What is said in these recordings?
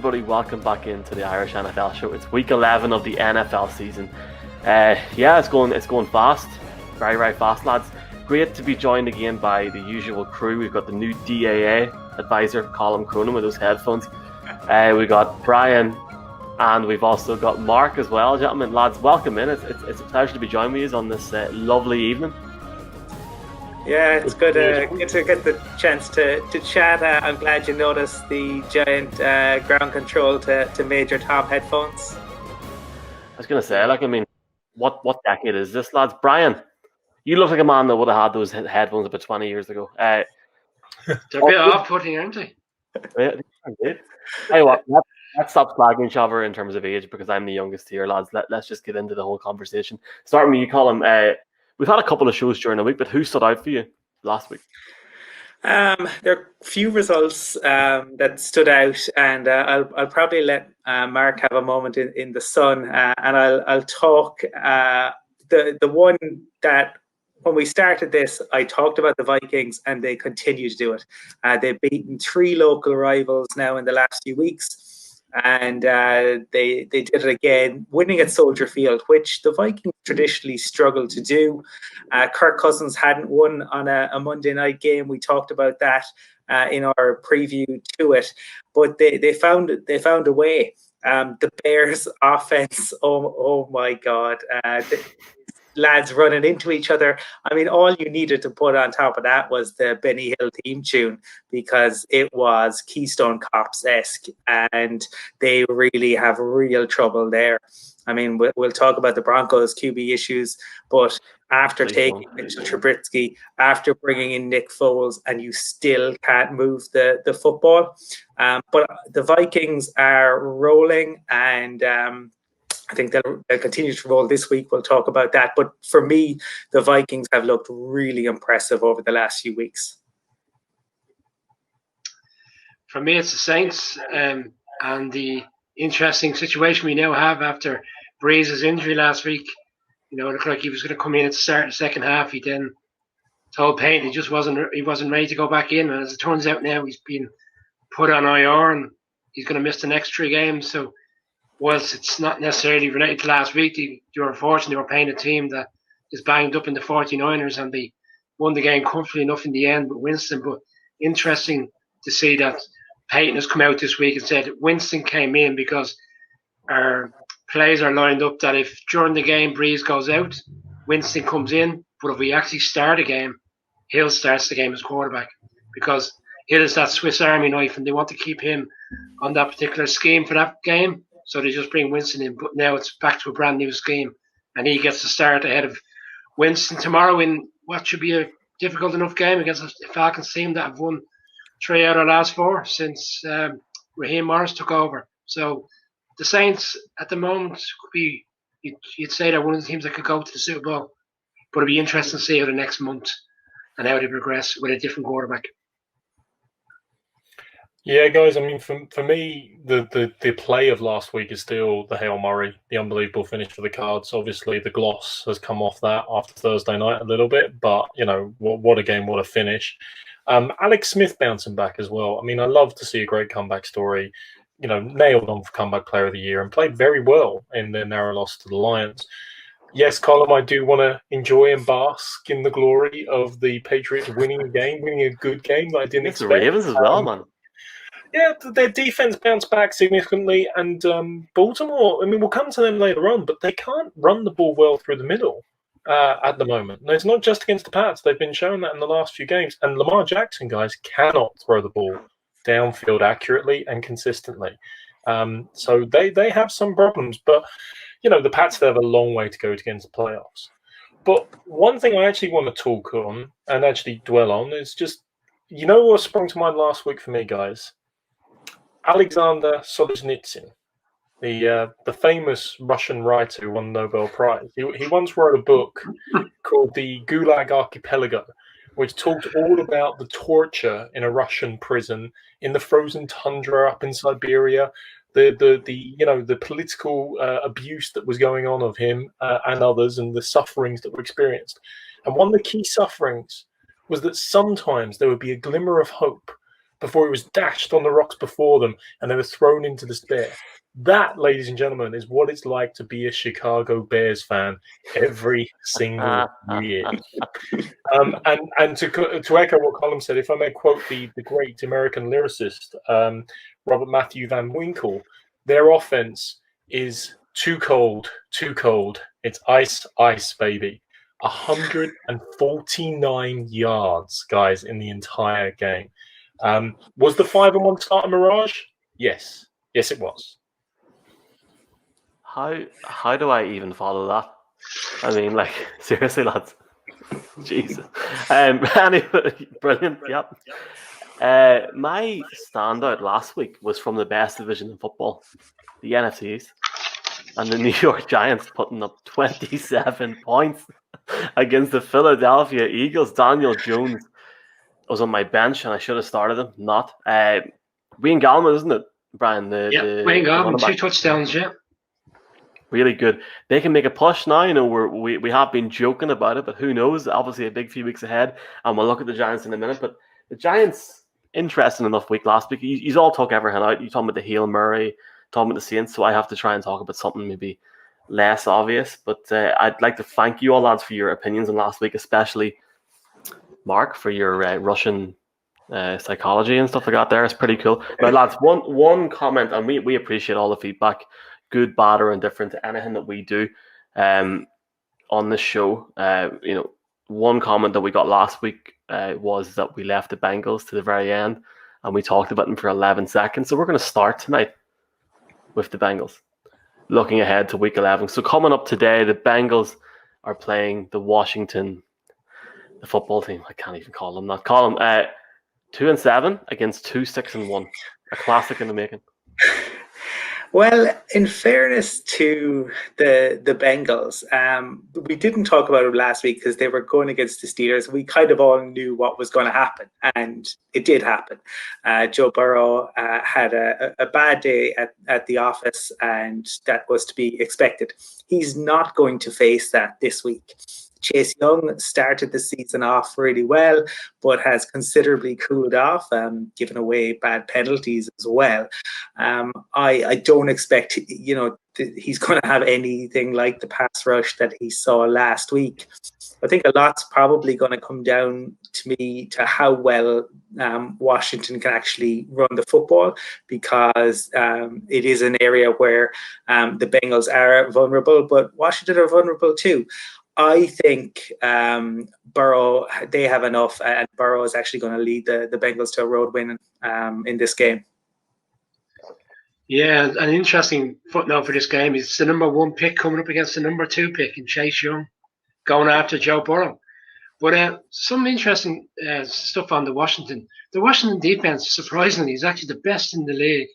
everybody, welcome back into the Irish NFL show. It's week 11 of the NFL season. It's going fast, very, very fast, lads. Great to be joined again by the usual crew. We've got the new DAA advisor, Colin Cronin, with those headphones. We got Brian, and we've also got Mark as well. Gentlemen, lads, welcome in. It's a pleasure to be joining with you on this lovely evening. Yeah, it's good to get the chance to chat. I'm glad you noticed the giant ground control to Major Tom headphones. I was going to say, what decade is this, lads? Brian, you look like a man that would have had those headphones about 20 years ago. They're a bit off-putting, aren't they? Hey, what? Let's stop slagging each other in terms of age because I'm the youngest here, lads. Let's just get into the whole conversation. Starting with you, Colin. We've had a couple of shows during the week, but who stood out for you last week? There are a few results that stood out, and I'll probably let Mark have a moment in the sun, and I'll talk the one that when we started this, I talked about the Vikings, and they continue to do it. They've beaten 3 local rivals now in the last few weeks. And they did it again, winning at Soldier Field, which the Vikings traditionally struggle to do. Kirk Cousins hadn't won on a Monday night game. We talked about that in our preview to it, but they found a way. The Bears' offense, oh my God. Lads running into each other. I mean, all you needed to put on top of that was the Benny Hill theme tune because it was Keystone Cops-esque, and they really have real trouble there. I mean, we'll talk about the Broncos' QB issues, but after taking Mitchell Trubisky, after bringing in Nick Foles, and you still can't move the football. But the Vikings are rolling, and I think they'll continue to roll this week. We'll talk about that. But for me, the Vikings have looked really impressive over the last few weeks. For me, it's the Saints and the interesting situation we now have after Brees' injury last week. You know, it looked like he was going to come in at the start of the second half. He then told Payne he wasn't ready to go back in. And as it turns out now, he's been put on IR and he's going to miss the next 3 games. So whilst it's not necessarily related to last week, they were fortunate they were playing a team that is banged up in the 49ers, and they won the game comfortably enough in the end with Winston. But interesting to see that Payton has come out this week and said Winston came in because our plays are lined up that if during the game Brees goes out, Winston comes in. But if we actually start a game, Hill starts the game as quarterback because Hill is that Swiss Army knife, and they want to keep him on that particular scheme for that game. So they just bring Winston in, but now it's back to a brand new scheme, and he gets to start ahead of Winston tomorrow in what should be a difficult enough game against a Falcons team that have won 3 out of the last 4 since Raheem Morris took over. So the Saints at the moment could be, you'd say they're one of the teams that could go to the Super Bowl, but it'll be interesting to see how the next month and how they progress with a different quarterback. Yeah, guys, I mean, for me, the play of last week is still the Hail Murray, the unbelievable finish for the Cards. Obviously, the gloss has come off that after Thursday night a little bit, but, you know, what a game, what a finish. Alex Smith bouncing back as well. I mean, I love to see a great comeback story. You know, nailed on for Comeback Player of the Year and played very well in their narrow loss to the Lions. Yes, Colin, I do want to enjoy and bask in the glory of the Patriots winning a game, winning a good game that I didn't expect. The Ravens as well, man. Yeah, their defense bounced back significantly, and Baltimore, I mean, we'll come to them later on, but they can't run the ball well through the middle at the moment. And it's not just against the Pats. They've been showing that in the last few games. And Lamar Jackson, guys, cannot throw the ball downfield accurately and consistently. So they have some problems. But, you know, the Pats, they have a long way to go to get into the playoffs. But one thing I actually want to talk on and actually dwell on is just, you know what sprung to mind last week for me, guys? Alexander Solzhenitsyn, the famous Russian writer who won the Nobel Prize. He once wrote a book called The Gulag Archipelago, which talked all about the torture in a Russian prison in the frozen tundra up in Siberia, the political abuse that was going on of him and others, and the sufferings that were experienced. And one of the key sufferings was that sometimes there would be a glimmer of hope before it was dashed on the rocks before them and they were thrown into despair. That, ladies and gentlemen, is what it's like to be a Chicago Bears fan every single year. And to echo what Colin said, if I may quote the great American lyricist, Robert Matthew Van Winkle, their offense is too cold. It's ice, ice, baby. 149 yards, guys, in the entire game. Was the 5-1 start a mirage? Yes, it was. How do I even follow that? I mean, like, seriously, lads. Jesus. Anyway, brilliant. Yep. My standout last week was from the best division in football, the NFC East, and the New York Giants putting up 27 points against the Philadelphia Eagles. Daniel Jones was on my bench, and I should have started him. Not. Wayne Gallman, isn't it, Brian? Wayne Gallman, 2 touchdowns. Yeah. Really good. They can make a push now. You know, we have been joking about it, but who knows? Obviously, a big few weeks ahead, and we'll look at the Giants in a minute. But the Giants, interesting enough week last week. You all took everything out. You talking about the Hail Murray, talking about the Saints. So I have to try and talk about something maybe less obvious. But I'd like to thank you all, lads, for your opinions on last week, especially Mark for your Russian psychology and stuff like that. There, it's pretty cool. Now, lads, one comment, and we appreciate all the feedback, good, bad, or indifferent to anything that we do on this show. One comment that we got last week was that we left the Bengals to the very end, and we talked about them for 11 seconds. So we're going to start tonight with the Bengals, looking ahead to week 11. So coming up today, the Bengals are playing the football team. I can't even call them that. Call them 2-7 against 2-6-1. A classic in the making. Well, in fairness to the Bengals, we didn't talk about it last week because they were going against the Steelers. We kind of all knew what was going to happen, and it did happen. Joe Burrow had a bad day at the office, and that was to be expected. He's not going to face that this week. Chase Young started the season off really well, but has considerably cooled off, giving away bad penalties as well. I don't expect, he's going to have anything like the pass rush that he saw last week. I think a lot's probably going to come down to how well Washington can actually run the football, because it is an area where the Bengals are vulnerable, but Washington are vulnerable too. I think Burrow, they have enough, and Burrow is actually going to lead the Bengals to a road win in this game. Yeah, an interesting footnote for this game is the number 1 pick coming up against the number 2 pick in Chase Young, going after Joe Burrow. But some interesting stuff on the Washington. The Washington defense, surprisingly, is actually the best in the league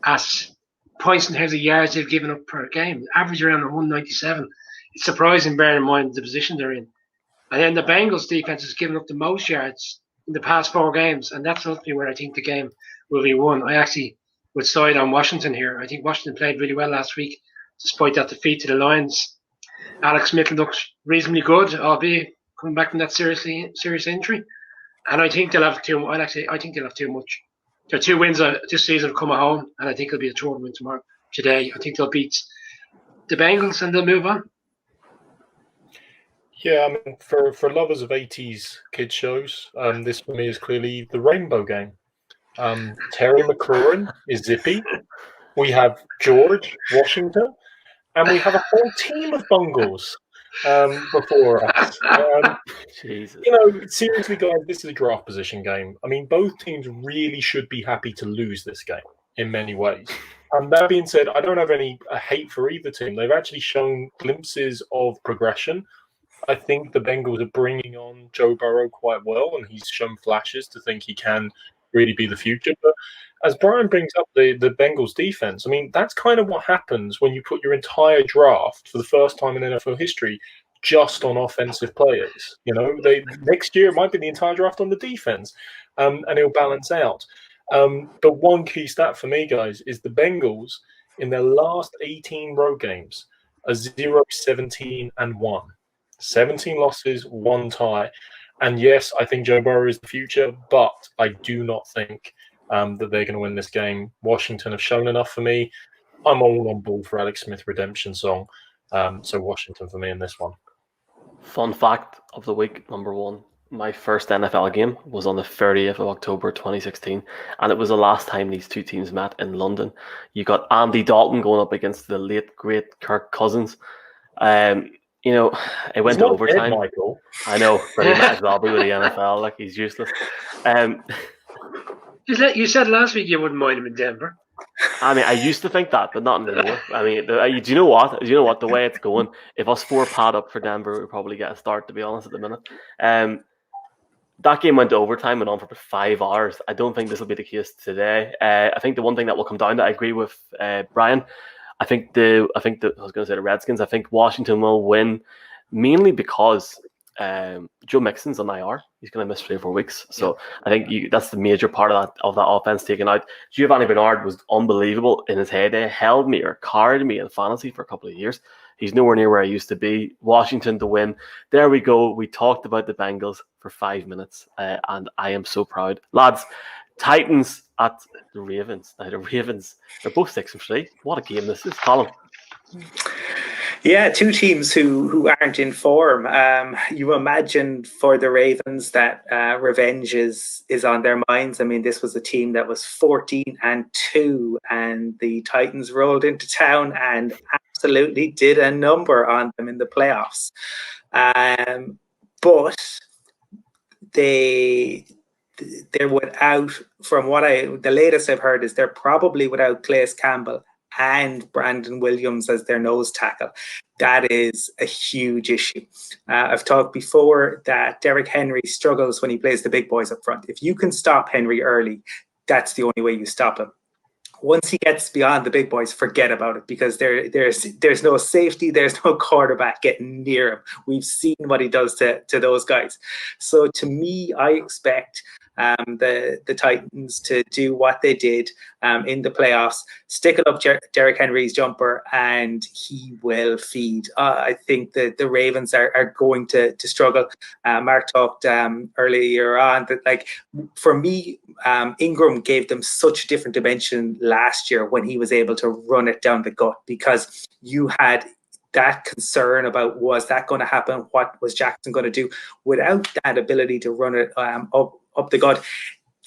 at points in terms of yards they've given up per game, average around 197. It's surprising, bearing in mind the position they're in. And then the Bengals defense has given up the most yards in the past 4 games, and that's ultimately where I think the game will be won. I actually would side on Washington here. I think Washington played really well last week, despite that defeat to the Lions. Alex Smith looks reasonably good, albeit coming back from that serious injury. And I think they'll have too. I think they'll have too much. Their 2 wins this season have come at home, and I think it'll be a 3rd win today. I think they'll beat the Bengals and they'll move on. Yeah, I mean, for lovers of 80s kids shows, this for me is clearly the Rainbow Game. Terry McLaurin is Zippy. We have George Washington, and we have a whole team of Bungles before us. Jesus. Seriously, guys, this is a draft position game. I mean, both teams really should be happy to lose this game in many ways. That being said, I don't have any hate for either team. They've actually shown glimpses of progression. I think the Bengals are bringing on Joe Burrow quite well, and he's shown flashes to think he can really be the future. But as Brian brings up the Bengals defense, I mean, that's kind of what happens when you put your entire draft for the first time in NFL history just on offensive players. Next year it might be the entire draft on the defense, and it'll balance out. But one key stat for me, guys, is the Bengals in their last 18 road games are 0-17-1. 17 losses, 1 tie. And yes, I think Joe Burrow is the future, but I do not think that they're going to win this game. Washington have shown enough for me. I'm all on board for Alex Smith redemption song. So Washington for me in this one. Fun fact of the week, number one. My first NFL game was on the 30th of October 2016, and it was the last time these two teams met in London. You got Andy Dalton going up against the late, great Kirk Cousins. It went to overtime. Dead, Michael. I know, but he might as well be with the NFL. Like, he's useless. You said last week you wouldn't mind him in Denver. I mean, I used to think that, but not anymore. I mean, do you know what? The way it's going, if us four pad up for Denver, we'd probably get a start, to be honest, at the minute. That game went to overtime and on for about 5 hours. I don't think this will be the case today. I think the one thing that will come down to, I agree with Brian. I was going to say the Redskins. I think Washington will win mainly because Joe Mixon's on IR. He's going to miss 3 or 4 weeks. So I think that's the major part of that offense taken out. Giovanni Bernard was unbelievable in his heyday. Held me or carried me in fantasy for a couple of years. He's nowhere near where I used to be. Washington to win. There we go. We talked about the Bengals for 5 minutes, and I am so proud. Lads, Titans at the Ravens. Now, the Ravens, they're both 6-3. What a game this is. Colin. Yeah, two teams who aren't in form. You imagine for the Ravens that revenge is on their minds. I mean, this was a team that was 14-2, and the Titans rolled into town and absolutely did a number on them in the playoffs. But they're without, from what the latest I've heard is they're probably without Calais Campbell and Brandon Williams as their nose tackle. That is a huge issue. I've talked before that Derrick Henry struggles when he plays the big boys up front. If you can stop Henry early, that's the only way you stop him. Once he gets beyond the big boys, forget about it, because there's no safety, there's no quarterback getting near him. We've seen what he does to those guys. So to me, I expect the Titans to do what they did in the playoffs, stick it up Derrick Henry's jumper, and he will feed. I think that the Ravens are going to struggle. Mark talked earlier on that, like, for me, Ingram gave them such a different dimension last year when he was able to run it down the gut, because you had that concern about, was that going to happen? What was Jackson going to do? Without that ability to run it up the gut,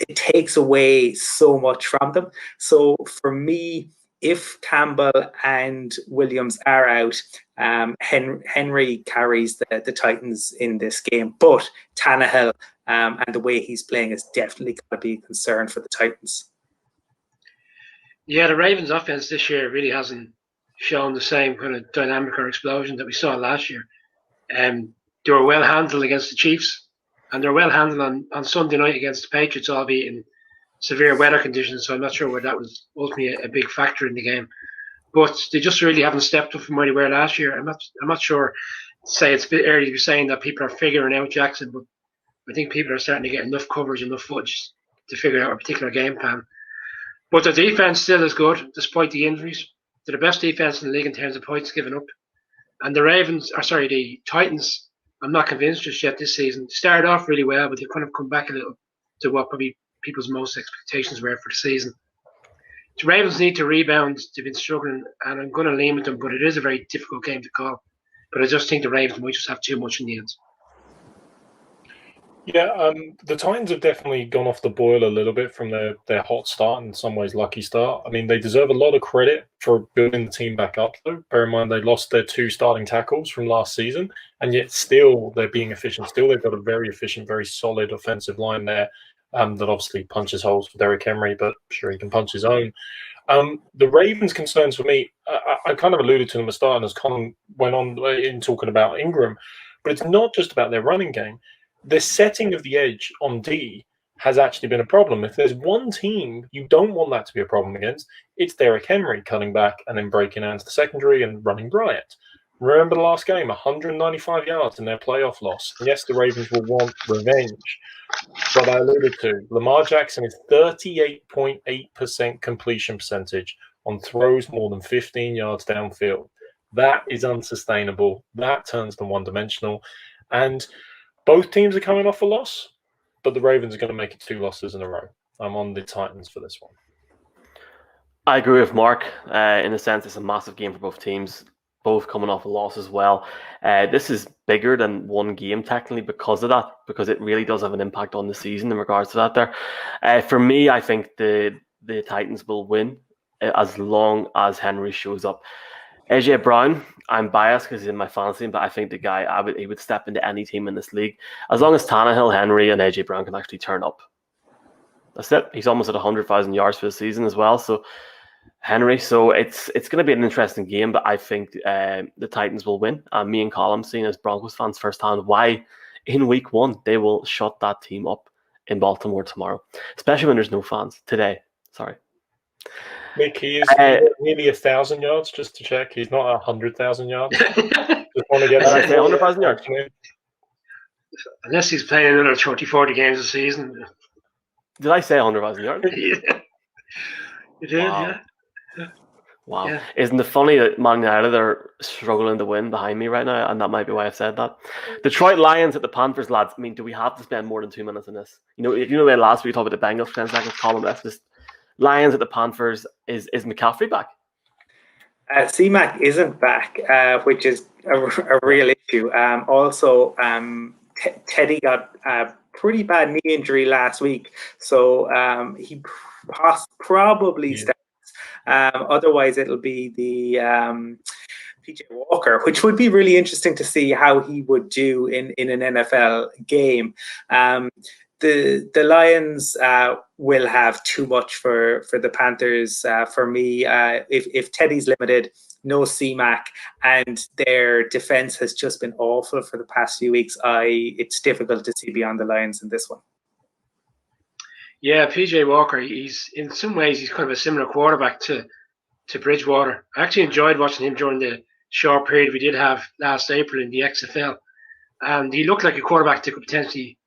it takes away so much from them. So for me, if Campbell and Williams are out, Henry carries the Titans in this game. But Tannehill and the way he's playing is definitely going to be a concern for the Titans. Yeah, the Ravens offense this year really hasn't shown the same kind of dynamic or explosion that we saw last year. They were well handled against the Chiefs, and they're well handled on Sunday night against the Patriots, albeit in severe weather conditions. So I'm not sure where that was ultimately a big factor in the game. But they just really haven't stepped up from where they were last year. I'm not sure. Say it's a bit early to be saying that people are figuring out Jackson, but I think people are starting to get enough coverage, enough footage to figure out a particular game plan. But the defense still is good despite the injuries. They're the best defense in the league in terms of points given up. And the Titans, I'm not convinced just yet this season. Started off really well, but they've kind of come back a little to what probably people's most expectations were for the season. The Ravens need to rebound. They've been struggling, and I'm going to lean with them, but it is a very difficult game to call. But I just think the Ravens might just have too much in the end. Yeah, the Titans have definitely gone off the boil a little bit from their hot start, and in some ways lucky start. I mean, they deserve a lot of credit for building the team back up, though. Bear in mind they lost their 2 starting tackles from last season, and yet still they're being efficient. Still, they've got a very efficient, very solid offensive line there that obviously punches holes for Derrick Henry, but I'm sure he can punch his own. The Ravens' concerns for me, I kind of alluded to them at the start, and as Colin went on in talking about Ingram, but it's not just about their running game. The setting of the edge on D has actually been a problem. If there's one team you don't want that to be a problem against, it's Derrick Henry cutting back and then breaking out into the secondary and running Bryant. Remember the last game, 195 yards in their playoff loss. Yes, the Ravens will want revenge, but I alluded to, Lamar Jackson is 38.8% completion percentage on throws more than 15 yards downfield. That is unsustainable. That turns them one-dimensional. And Both teams are coming off a loss, but the Ravens are going to make it 2 losses in a row. I'm on the Titans for this one. I agree with Mark. In a sense, it's a massive game for both teams, both coming off a loss as well. This is bigger than one game technically because of that, because it really does have an impact on the season in regards to that there. For me, I think the Titans will win as long as Henry shows up. AJ Brown, I'm biased because he's in my fantasy, but I think the guy, he would step into any team in this league. As long as Tannehill, Henry, and AJ Brown can actually turn up. That's it. He's almost at 100,000 yards for the season as well. So Henry, so it's going to be an interesting game, but I think the Titans will win. Me and Colin, seeing as Broncos fans firsthand, why in week 1 they will shut that team up in Baltimore tomorrow, especially when there's no fans today. Sorry. Nick, he is nearly 1,000 yards, just to check. He's not 100,000 yards. Just want to get Did I say 100,000 yards? Unless he's playing another 30, 40 games a season. Did I say 100,000 yards? Yeah. You did, Wow. yeah. Wow. Yeah. Isn't it funny that Man United are struggling to win behind me right now? And that might be why I've said that. Detroit Lions at the Panthers, lads. I mean, do we have to spend more than 2 minutes on this? Last week we talked about the Bengals for 10 seconds. Colin, let's just... Lions at the Panthers, is McCaffrey back? C-Mac isn't back, which is a real issue. Also, Teddy got a pretty bad knee injury last week, so he probably starts. Otherwise, it'll be the PJ Walker, which would be really interesting to see how he would do in an NFL game. The Lions will have too much for the Panthers. For me, if Teddy's limited, no C-Mac, and their defense has just been awful for the past few weeks, it's difficult to see beyond the Lions in this one. Yeah, PJ Walker, he's in some ways he's kind of a similar quarterback to Bridgewater. I actually enjoyed watching him during the short period we did have last April in the XFL, and he looked like a quarterback that could potentially,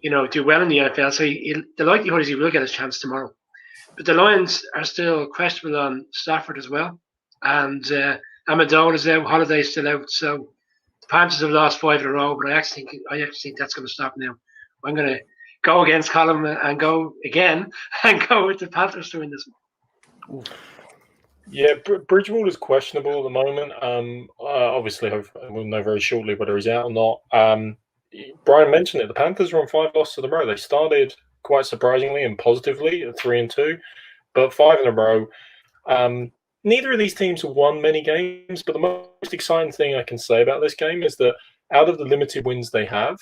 do well in the NFL. So the likelihood is he will get his chance tomorrow. But the Lions are still questionable on Stafford as well, and Amendola is out, Holiday's still out. So the Panthers have lost 5 in a row, but I actually think that's going to stop now. I'm going to go against Colin and go again and go with the Panthers to win this one. Yeah, Bridgewater is questionable at the moment. Obviously, we'll know very shortly whether he's out or not. Brian mentioned it. The Panthers are on 5 losses in a row. They started quite surprisingly and positively at 3-2, but 5 in a row. Neither of these teams have won many games, but the most exciting thing I can say about this game is that out of the limited wins they have,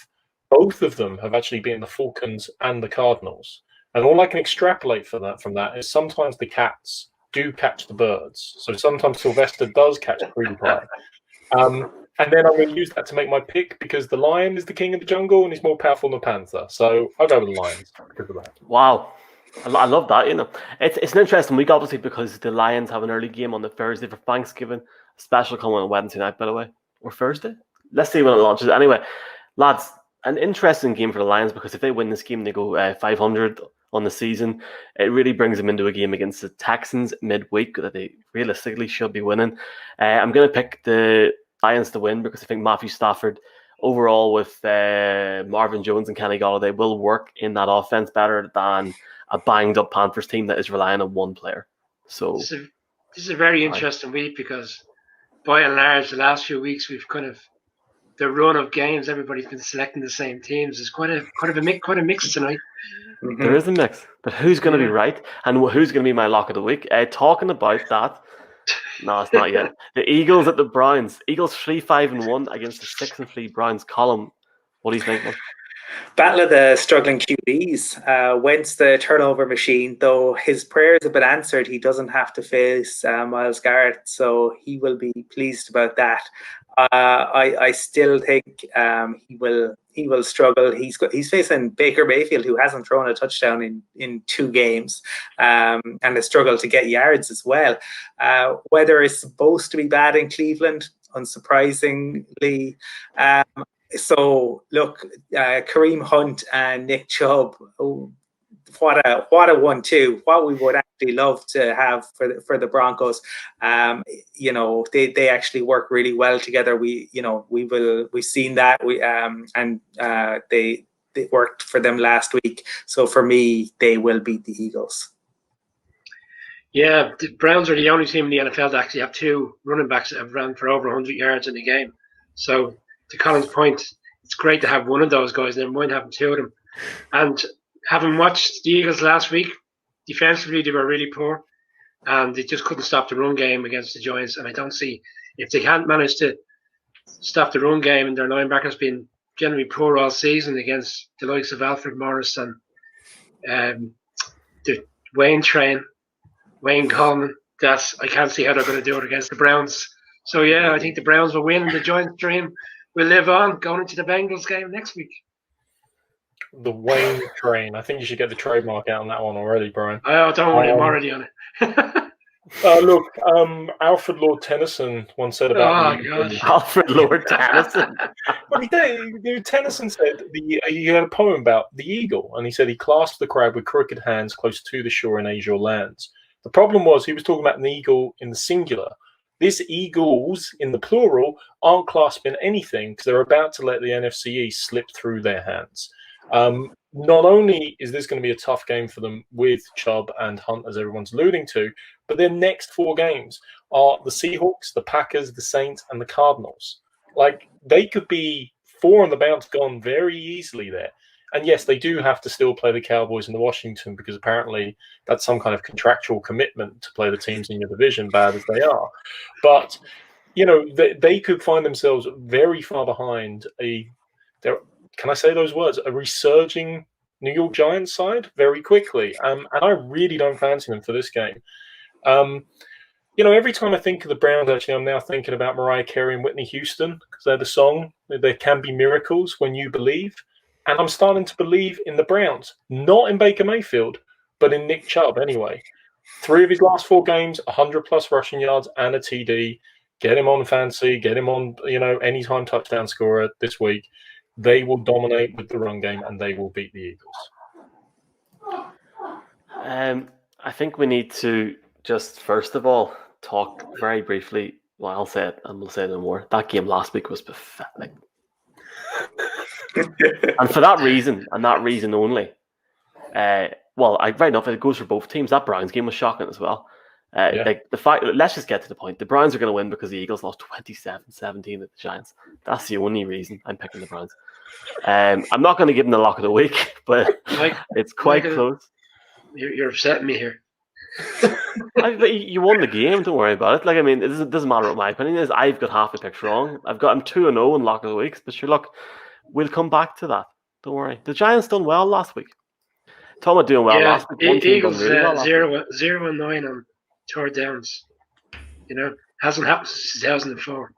both of them have actually beaten the Falcons and the Cardinals. And all I can extrapolate from that is sometimes the Cats do catch the birds. So sometimes Sylvester does catch cream pie. And then I'm going to use that to make my pick because the lion is the king of the jungle and he's more powerful than the panther. So I'll go with the Lions because of that. Wow. I love that, It's an interesting week, obviously, because the Lions have an early game on the Thursday for Thanksgiving. A special coming on Wednesday night, by the way. Or Thursday? Let's see when it launches. Anyway, lads, an interesting game for the Lions because if they win this game, they go 500 on the season. It really brings them into a game against the Texans midweek that they realistically should be winning. I'm going to pick the Lions to win because I think Matthew Stafford overall with Marvin Jones and Kenny Golladay will work in that offense better than a banged up Panthers team that is relying on one player. So this is a very interesting week because by and large the last few weeks we've kind of the run of games everybody's been selecting the same teams. It's quite a mix tonight. Mm-hmm. There is a mix, but who's going to be right and who's going to be my lock of the week? Talking about that. No, it's not yet. The Eagles at the Browns. Eagles 3-5-1 against the 6-3 Browns. Colin, what do you think? Battle of the struggling QBs. Wentz the turnover machine, though his prayers have been answered. He doesn't have to face Myles Garrett, so he will be pleased about that. I still think he will struggle. He's facing Baker Mayfield, who hasn't thrown a touchdown in 2 games, and has struggled to get yards as well. Weather is supposed to be bad in Cleveland, unsurprisingly. So look, Kareem Hunt and Nick Chubb. what a 1-2. What we would actually love to have for the Broncos. They actually work really well together. We've seen that. They worked for them last week. So for me, they will beat the Eagles. Yeah, the Browns are the only team in the NFL that actually have two running backs that have run for over 100 yards in the game. So to Colin's point, it's great to have one of those guys, never mind having two of them. And having watched the Eagles last week, defensively they were really poor, and they just couldn't stop the run game against the Giants. And I don't see, if they can't manage to stop the run game, and their linebackers been generally poor all season against the likes of Alfred Morris and the Wayne Coleman, I can't see how they're going to do it against the Browns. So yeah, I think the Browns will win, and the Giants' dream will live on going into the Bengals game next week. The Wayne train. I think you should get the trademark out on that one already, Brian. Oh, don't worry, I'm already on it. Look, Alfred Lord Tennyson once said about Alfred Lord Tennyson. Well, Tennyson said he had a poem about the eagle, and he said he clasped the crowd with crooked hands close to the shore in azure lands. The problem was he was talking about an eagle in the singular. These eagles in the plural aren't clasping anything because they're about to let the NFC East slip through their hands. Not only is this going to be a tough game for them with Chubb and Hunt, as everyone's alluding to, but their next 4 games are the Seahawks, the Packers, the Saints, and the Cardinals. Like, they could be 4 on the bounce gone very easily there. And yes, they do have to still play the Cowboys and the Washington because apparently that's some kind of contractual commitment to play the teams in your division, bad as they are. But, they could find themselves very far behind can I say those words? A resurging New York Giants side very quickly. And I really don't fancy them for this game. Every time I think of the Browns, actually, I'm now thinking about Mariah Carey and Whitney Houston because they're the song. There can be miracles when you believe. And I'm starting to believe in the Browns, not in Baker Mayfield, but in Nick Chubb anyway. 3 of his last 4 games, 100-plus rushing yards and a TD. Get him on fancy, get him on, anytime touchdown scorer this week. They will dominate with the run game and they will beat the Eagles. I think we need to just, first of all, talk very briefly. Well, I'll say it and we'll say no more. That game last week was pathetic. And for that reason, and that reason only, right enough, it goes for both teams. That Browns game was shocking as well. Let's just get to the point. The Browns are going to win because the Eagles lost 27-17 at the Giants. That's the only reason I'm picking the Browns. I'm not going to give them the lock of the week, but it's quite close. You're upsetting me here. You won the game. Don't worry about it. It doesn't matter what my opinion is. I've got half the picks wrong. I'm 2-0 in lock of the weeks, but sure, look, we'll come back to that. Don't worry. The Giants done well last week. Talking about doing well last week. The Eagles 0-9 on third downs. Hasn't happened since 2004.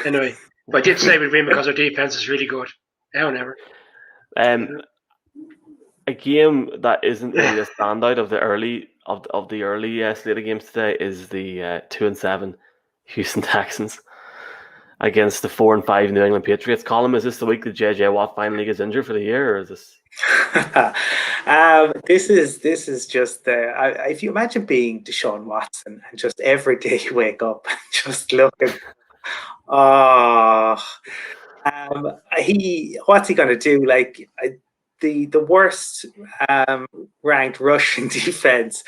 Anyway, but I did say we'd win because our defense is really good. Now never. A game that isn't really a standout of the early slate of games today is the 2-7 Houston Texans against the 4-5 New England Patriots. Colin, is this the week that JJ Watt finally gets injured for the year, or is this? This is just if you imagine being Deshaun Watson and just every day you wake up and just looking, what's he going to do? Like the worst ranked rushing defense.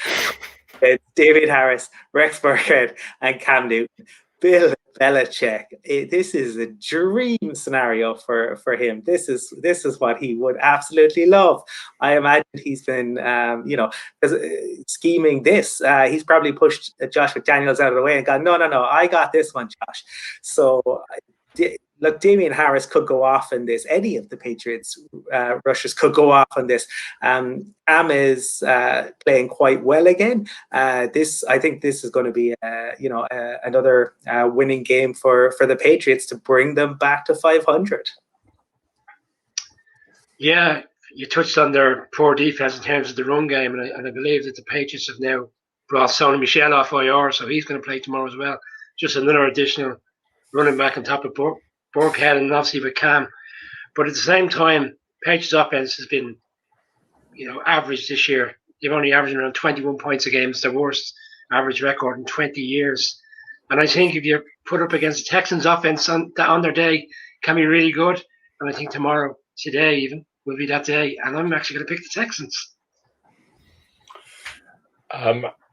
It's David Harris, Rex Burkhead, and Cam Newton. Bill Belichick. This is a dream scenario for him. This is what he would absolutely love. I imagine he's been, scheming this. He's probably pushed Josh McDaniels out of the way and gone, no, I got this one, Josh. So, look, Damian Harris could go off in this. Any of the Patriots rushers could go off on this. Am is playing quite well again. I think this is going to be another winning game for the Patriots to bring them back to 500. Yeah, you touched on their poor defense in terms of the run game, and I believe that the Patriots have now brought Sony Michel off IR, so he's going to play tomorrow as well. Just another additional running back on top of Burkhead and obviously with Cam. But at the same time, Patriots offense has been, average this year. They've only averaged around 21 points a game. It's their worst average record in 20 years. And I think if you put up against the Texans' offense on their day, can be really good. And I think today even, will be that day. And I'm actually going to pick the Texans.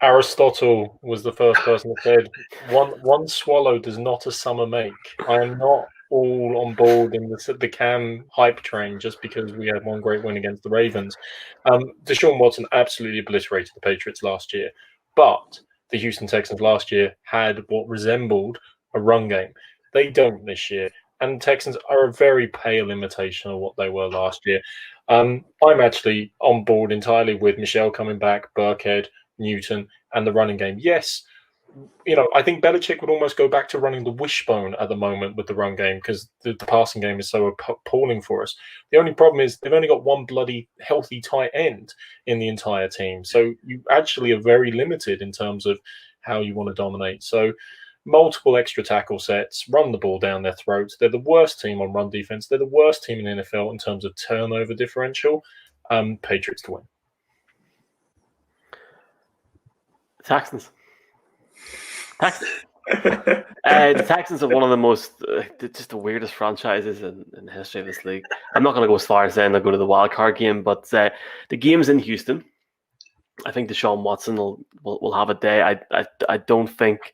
Aristotle was the first person that said, one swallow does not a summer make. I am not all on board in the Cam hype train just because we had one great win against the Ravens. Deshaun Watson absolutely obliterated the Patriots last year, but the Houston Texans last year had what resembled a run game. They don't this year, and the Texans are a very pale imitation of what they were last year. I'm actually on board entirely with Michelle coming back, Burkhead, Newton, and the running game. Yes, I think Belichick would almost go back to running the wishbone at the moment with the run game because the passing game is so appalling for us. The only problem is they've only got one bloody healthy tight end in the entire team. So you actually are very limited in terms of how you want to dominate. So multiple extra tackle sets, run the ball down their throats. They're the worst team on run defense. They're the worst team in the NFL in terms of turnover differential. Patriots to win. Texans. The Texans are one of the most, just the weirdest franchises in the history of this league. I'm not going to go as far as saying they'll go to the wild card game, but the game's in Houston. I think Deshaun Watson will have a day. I don't think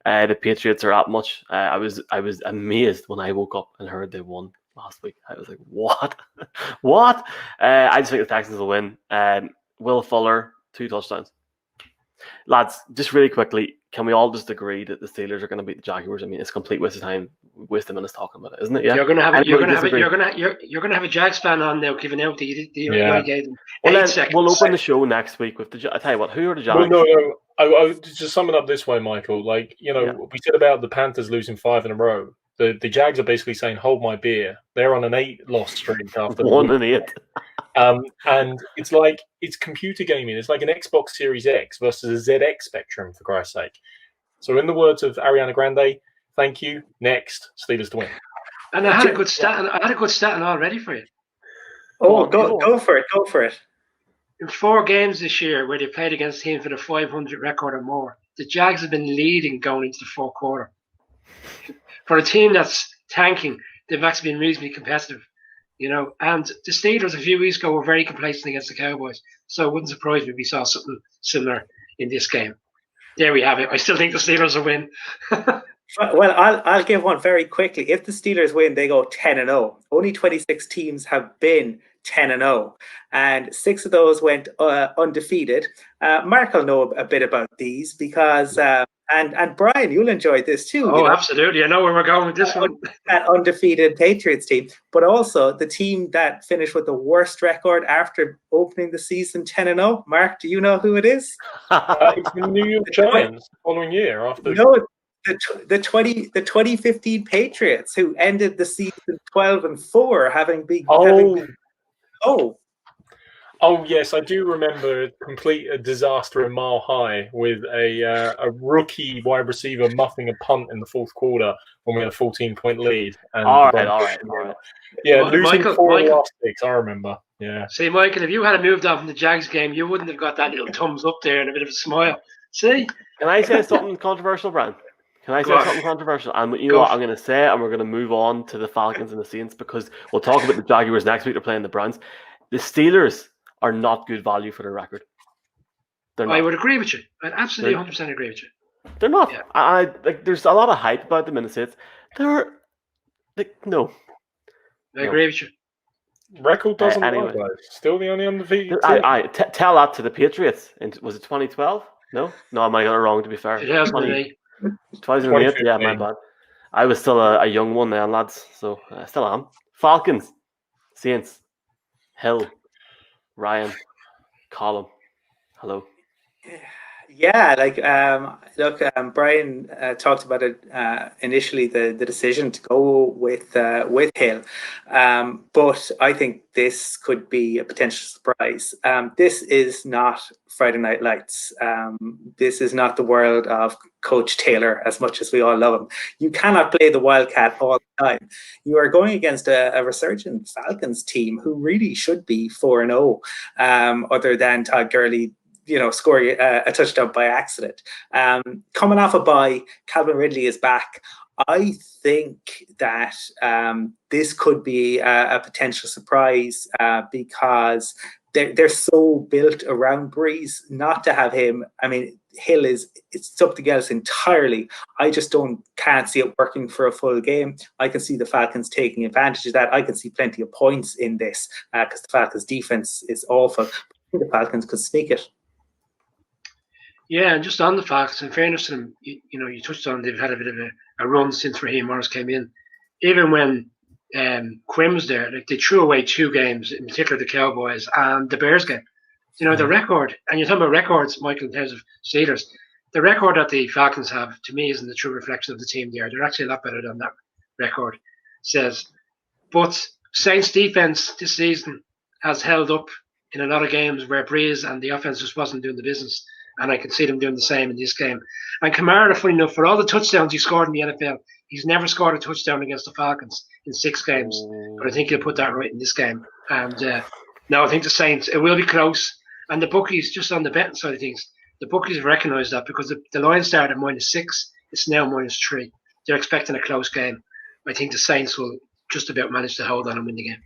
the Patriots are at much. I was amazed when I woke up and heard they won last week. I was like, what? What? I just think the Texans will win. Will Fuller, 2 touchdowns. Lads, just really quickly, can we all just agree that the Steelers are going to beat the Jaguars? I mean, it's a complete waste of time, waste of minutes talking about it, isn't it? Yeah. You're going to have a Jags fan on now giving out the gave them 8 seconds. We'll open the show next week with I tell you what, who are the Jags? Well, no. I just sum it up this way, Michael. We said about the Panthers losing 5 in a row. The Jags are basically saying, "Hold my beer." They're on an 8-loss streak after 1-8. And it's computer gaming. It's like an Xbox Series X versus a ZX Spectrum, for Christ's sake. So, in the words of Ariana Grande, thank you. Next, Steelers to win. And I had a good stat. I had a good stat all ready for you. Oh, go for it. Go for it. In 4 games this year where they played against teams with a 500 record or more, the Jags have been leading going into the fourth quarter. For a team that's tanking, they've actually been reasonably competitive. And the Steelers a few weeks ago were very complacent against the Cowboys. So it wouldn't surprise me if we saw something similar in this game. There we have it. I still think the Steelers will win. Well, I'll give one very quickly. If the Steelers win, they go 10-0. Only 26 teams have been 10-0, and 6 of those went undefeated. Mark will know a bit about these because and Brian, you'll enjoy this too. Oh, absolutely! I know where we're going with this one. That undefeated Patriots team, but also the team that finished with the worst record after opening the season 10-0. Mark, do you know who it is? It's the New York Giants the following year after. No, the 2015 Patriots, who ended the season 12-4, having been. Oh yes, I do remember a disaster in Mile High with a rookie wide receiver muffing a punt in the fourth quarter when we had a 14-point lead. And all right. Yeah, losing 4 last 6, I remember. Yeah. See, Michael, if you had moved on from the Jags game, you wouldn't have got that little thumbs up there and a bit of a smile. See? Can I say something controversial, Brian? Can I say something controversial? And you know what I'm going to say, and we're going to move on to the Falcons and the Saints because we'll talk about the Jaguars next week. They're playing the Browns. The Steelers are not good value for their record. I would agree with you. I'd absolutely 100% agree with you. They're not. Yeah. There's a lot of hype about them in the States. No. I agree with you. Record doesn't lie, guys. Still the only undefeated team. Tell that to the Patriots. Was it 2012? No, I might have got it wrong, to be fair. 2008. 2008, yeah, my bad. I was still a young one then, lads, so I still am. Falcons, Saints, Hill, Ryan, Colin. Hello. Yeah, like look, Brian talked about it initially, the decision to go with Hill, but I think this could be a potential surprise. This is not Friday Night Lights. This is not the world of Coach Taylor, as much as we all love him. You cannot play the Wildcat all the time. You are going against a resurgent Falcons team who really should be 4-0, other than Todd Gurley scoring a touchdown by accident. Coming off a bye, Calvin Ridley is back. I think that this could be a potential surprise because they're so built around Breeze. Not to have him, I mean, Hill it's something else entirely. I just can't see it working for a full game. I can see the Falcons taking advantage of that. I can see plenty of points in this because the Falcons' defense is awful. I think the Falcons could sneak it. Yeah, and just on the Falcons, in fairness to them, you touched on they've had a bit of a run since Raheem Morris came in. Even when Quinn was there, like they threw away 2 games, in particular the Cowboys and the Bears game. The record, and you're talking about records, Michael, in terms of Steelers, the record that the Falcons have, to me, isn't the true reflection of the team they are. They're actually a lot better than that record says. But Saints defense this season has held up in a lot of games where Breeze and the offense just wasn't doing the business. And I can see them doing the same in this game. And Kamara, funny enough, for all the touchdowns he scored in the NFL, he's never scored a touchdown against the Falcons in 6 games. But I think he'll put that right in this game. And no, I think the Saints, it will be close. And the bookies, just on the betting side of things, the bookies have recognised that because the line started at -6, it's now -3. They're expecting a close game. I think the Saints will just about manage to hold on and win the game.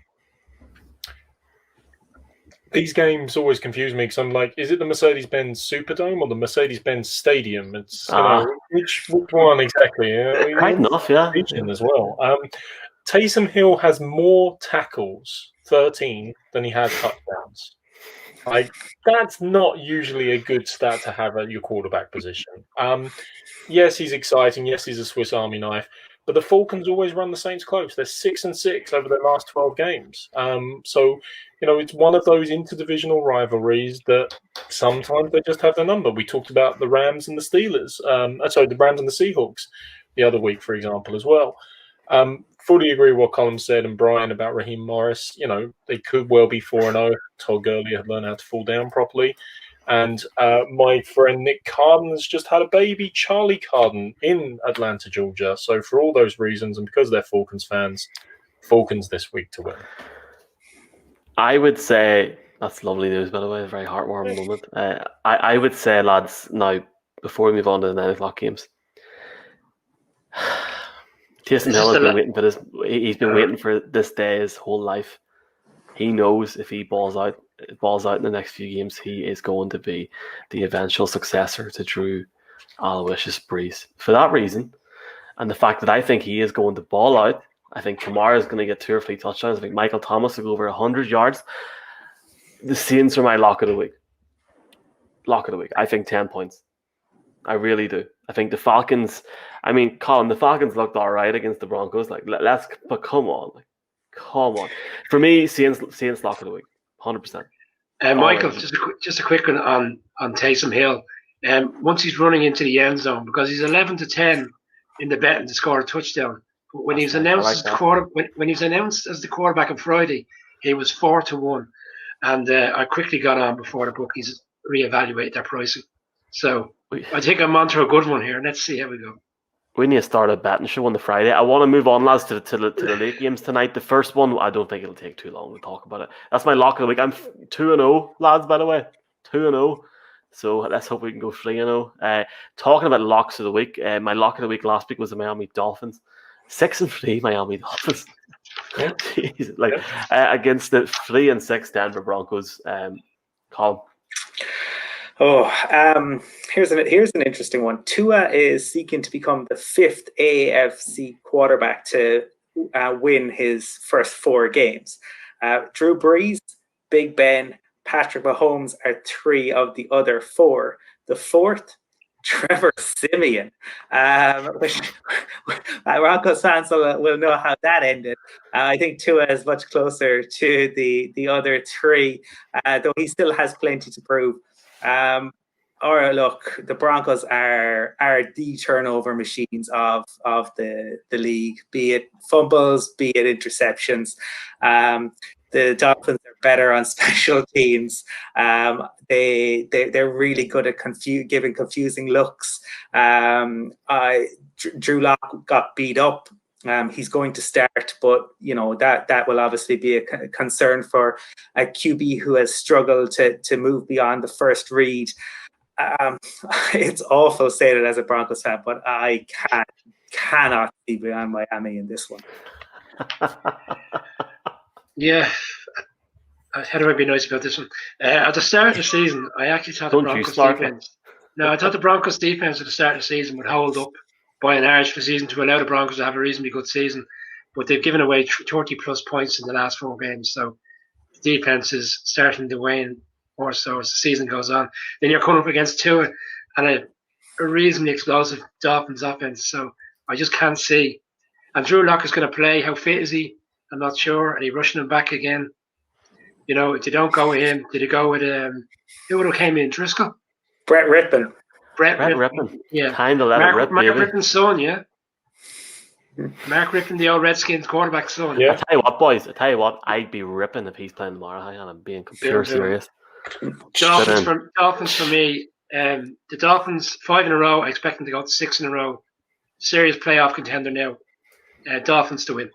These games always confuse me because I'm like, is it the Mercedes-Benz Superdome or the Mercedes-Benz Stadium? It's which one exactly? Right enough, yeah. As well. Taysom Hill has more tackles, 13, than he has touchdowns. Like that's not usually a good stat to have at your quarterback position. Yes, he's exciting. Yes, he's a Swiss Army knife. But the Falcons always run the Saints close. They're 6-6 over their last 12 games. So, it's one of those interdivisional rivalries that sometimes they just have their number. We talked about the Rams and the Steelers. The Rams and the Seahawks the other week, for example, as well. Fully agree with what Colin said and Brian about Raheem Morris. They could well be 4-0. Todd Gurley had learned how to fall down properly. And my friend Nick Carden has just had a baby, Charlie Carden, in Atlanta, Georgia. So for all those reasons, and because they're Falcons fans, Falcons this week to win. I would say, that's lovely news, by the way, a very heartwarming moment. I would say, lads, now, before we move on to the 9 o'clock games, Taysom Hill has been waiting for this. He's been waiting for this day his whole life. He knows if he balls out in the next few games, he is going to be the eventual successor to Drew Aloysius Brees. For that reason, and the fact that I think he is going to ball out, I think Kamara is going to get 2 or 3 touchdowns. I think Michael Thomas will go over 100 yards. The Saints are my lock of the week. Lock of the week. I think 10 points. I really do. I think the Falcons, Colin, the Falcons looked all right against the Broncos. But come on. Come on. For me, Saints lock of the week. 100%. Michael, just a quick one on Taysom Hill. Once he's running into the end zone, because he's 11-10 in the betting to score a touchdown. But when he was announced as the quarterback on Friday, he was 4-1. And I quickly got on before the bookies reevaluate their pricing. So I think I'm onto a good one here. Let's see how we go. We need to start a betting show on the Friday. I want to move on, lads, to the late games tonight. The first one, I don't think it'll take too long to talk about it. That's my lock of the week. I'm 2-0, lads, by the way. 2-0. So let's hope we can go 3-0. Talking about locks of the week, my lock of the week last week was the Miami Dolphins. 6-3 Miami Dolphins. Jeez, against the 3-6 Denver Broncos. Colin. Here's an interesting one. Tua is seeking to become the 5th AFC quarterback to win his first 4 games. Drew Brees, Big Ben, Patrick Mahomes are 3 of the other 4. The 4th, Trevor Siemian, which Broncos fans will know how that ended. I think Tua is much closer to the other 3, though he still has plenty to prove. or look, the Broncos are the turnover machines of the league, be it fumbles, be it interceptions. The Dolphins are better on special teams. They're really good at giving confusing looks. Drew Lock got beat up. He's going to start, but that will obviously be a concern for a QB who has struggled to move beyond the first read. It's awful saying it as a Broncos fan, but I cannot be behind Miami in this one. Yeah. How do I be nice about this one? At the start of the season, I actually thought the Broncos defense. No, I thought the Broncos defense at the start of the season would hold up by and large for the season to allow the Broncos to have a reasonably good season. But they've given away 30 plus points in the last 4 games, so the defense is starting to wane more so as the season goes on. Then you're coming up against Tua and a reasonably explosive Dolphins offense, so I just can't see. And Drew Lock is going to play. How fit is he? I'm not sure. Are they rushing him back again? If they don't go with him, did it go with who would have came in? Driscoll? Brett Rippon. Brett Rippon. Yeah. Time to let it rip, Mark baby. Rippon's son, yeah. Mark Rippon, the old Redskins quarterback son. Yeah. I tell you what, boys. I'd be ripping if he's playing tomorrow. Hang on, I'm being pure serious. Dolphins for me. The Dolphins 5 in a row. I expect them to go to 6 in a row. Serious playoff contender now. Dolphins to win.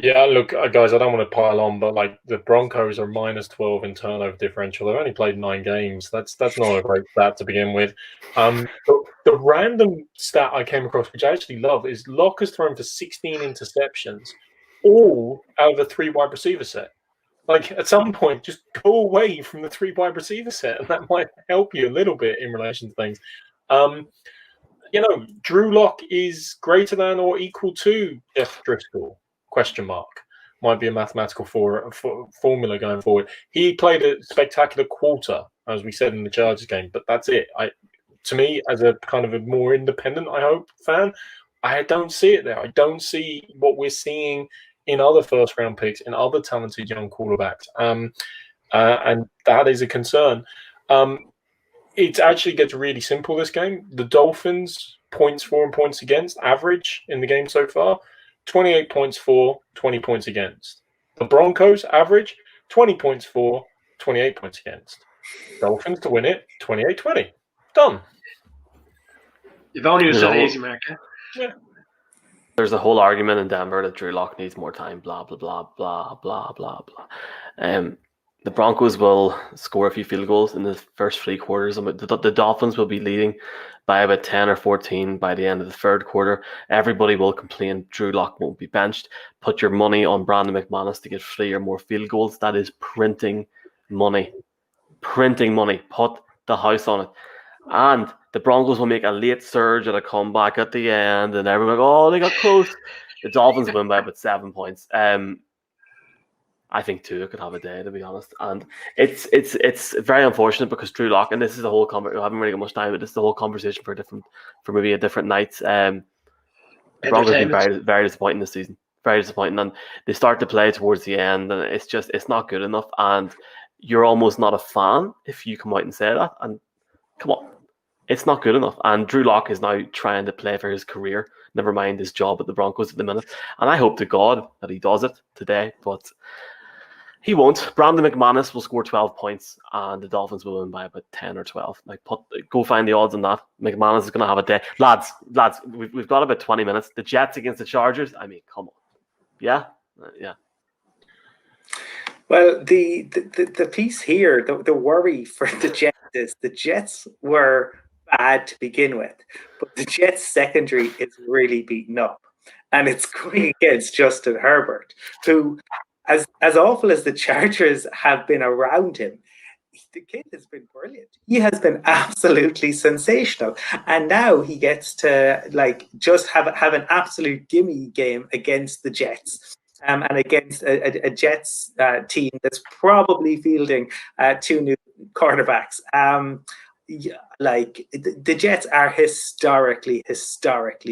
Yeah, look, guys, I don't want to pile on, but the Broncos are minus 12 in turnover differential. They've only played 9 games. That's not a great stat to begin with. The random stat I came across, which I actually love, is Locke has thrown for 16 interceptions, all out of the 3 wide receiver set. At some point, just go away from the 3 wide receiver set, and that might help you a little bit in relation to things. Drew Lock is greater than or equal to Jeff Driscoll. ? Might be a mathematical formula going forward. He played a spectacular quarter, as we said in the Chargers game, but that's it. To me, as a kind of a more independent, I hope, fan, I don't see it there. I don't see what we're seeing in other first-round picks, in other talented young quarterbacks, and that is a concern. It actually gets really simple, this game. The Dolphins, points for and points against, average in the game so far, 28 points for, 20 points against. The Broncos, average, 20 points for, 28 points against. Dolphins to win it, 28-20. Done. If only it was so easy, Mark. Yeah. There's a whole argument in Denver that Drew Lock needs more time, blah, blah, blah, blah, blah, blah, blah. The Broncos will score a few field goals in the first 3 quarters. The Dolphins will be leading by about 10 or 14 by the end of the 3rd quarter. Everybody will complain Drew Lock won't be benched. Put your money on Brandon McManus to get 3 or more field goals. That is printing money. Printing money. Put the house on it. And the Broncos will make a late surge at a comeback at the end, and everyone they got close. The Dolphins win by about 7 points. I think Tua could have a day, to be honest, and it's very unfortunate because Drew Lock, and this is the whole conversation. I haven't really got much time, but this is the whole conversation for maybe a different night. The Broncos have been very, very disappointing this season, very disappointing, and they start to play towards the end, and it's not good enough, and you're almost not a fan if you come out and say that. And come on, it's not good enough. And Drew Lock is now trying to play for his career, never mind his job at the Broncos at the minute, and I hope to God that he does it today, but he won't. Brandon McManus will score 12 points and the Dolphins will win by about 10 or 12. Go find the odds on that. McManus is going to have a day. Lads, we've got about 20 minutes. The Jets against the Chargers, I mean, come on. Yeah? Yeah. Well, the piece here, the worry for the Jets is the Jets were bad to begin with, but the Jets secondary is really beaten up. And it's going against Justin Herbert, who, as awful as the Chargers have been around him, the kid has been brilliant. He has been absolutely sensational. And now he gets to just have an absolute gimme game against the Jets. And against a Jets team that's probably fielding 2 new cornerbacks. The Jets are historically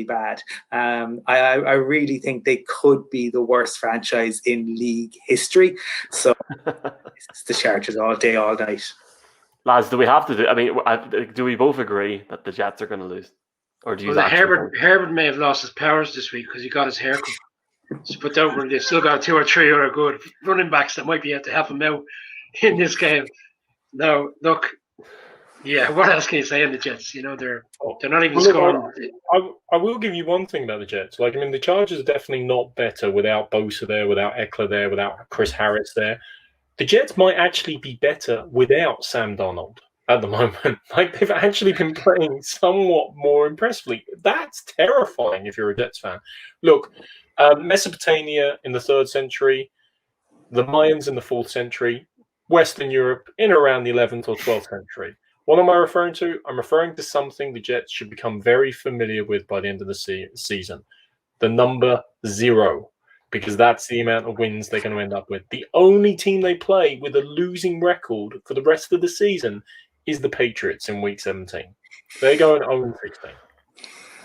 bad. I really think they could be the worst franchise in league history. So it's the Chargers all day, all night. Lads, do we have to do? I mean, do we both agree that the Jets are going to lose, or do you? Well, Herbert may have lost his powers this week because he got his haircut. But don't worry, they've still got 2 or 3 other good running backs that might be able to help him out in this game. No, look, yeah, what else can you say in the Jets? You know, they're not even scoring. I will give you one thing about the Jets. Like, I mean, the Chargers are definitely not better without Bosa there, without Eckler there, without Chris Harris there. The Jets might actually be better without Sam Darnold at the moment. Like, they've actually been playing somewhat more impressively. That's terrifying if you're a Jets fan. Look, Mesopotamia in the 3rd century, the Mayans in the 4th century, Western Europe in around the 11th or 12th century. What am I referring to? I'm referring to something the Jets should become very familiar with by the end of the season. The number 0. Because that's the amount of wins they're going to end up with. The only team they play with a losing record for the rest of the season is the Patriots in Week 17. They're going 0-16.